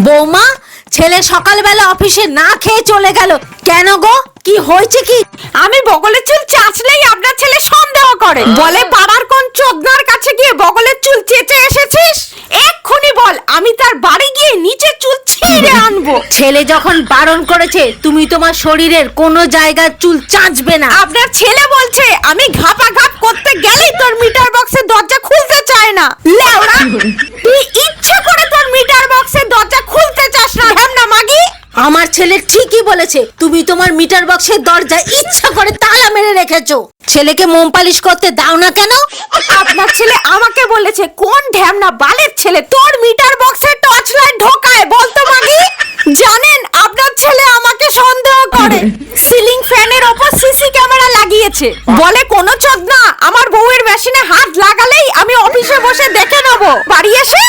বৌমা, ছেলে সকালবেলা অফিসে না খেয়ে চলে গেল কেন গো? কি হয়েছে কি? আমি বগলের চুল চাচলেই আপনার ছেলে সন্দেহ করে, বলে পাড়ার কোন চোদনার কাছে গিয়ে বগলের চুল চেঁচে এসেছিস। এক্ষুনি বল, আমি তার বাড়ি গিয়ে নিচে চুল ছিঁড়ে আনবো। ছেলে যখন বারণ করেছে তুমি তোমার শরীরের কোনো জায়গার চুল চাঁচবে না। আপনার ছেলে বলছে আমি ঘাপা ঘাপ করতে গেলেই তোর মিটার বক্সের দরজা খুলতে চায় না। লেওড়া, তুই ইচ্ছা করে তোর মিটার বক্সের দরজা খুলতে চাস না, ঢ্যামনা মাগি। আমার ছেলে ঠিকই বলেছে, তুমি তোমার মিটার বক্সের দরজা ইচ্ছা করে তালা মেরে রেখেছো। ছেলেকে মোম পালিশ করতে দাও না কেন? আপনার ছেলে আমাকে বলেছে, কোন ঢ্যামনা বালের ছেলে তোর মিটার বক্সের টর্চ লাইট ঢোকায় বলতো মাগি। জানেন আপনার ছেলে আমাকে সন্দেহ করে, সিলিং ফ্যানের ওপর সিসি ক্যামেরা লাগিয়েছে, বলে কোনো চোদনা আমার বউয়ের মেশিনে হাত লাগালেই আমি অফিসে বসে দেখে নেবো, বাড়ি এসে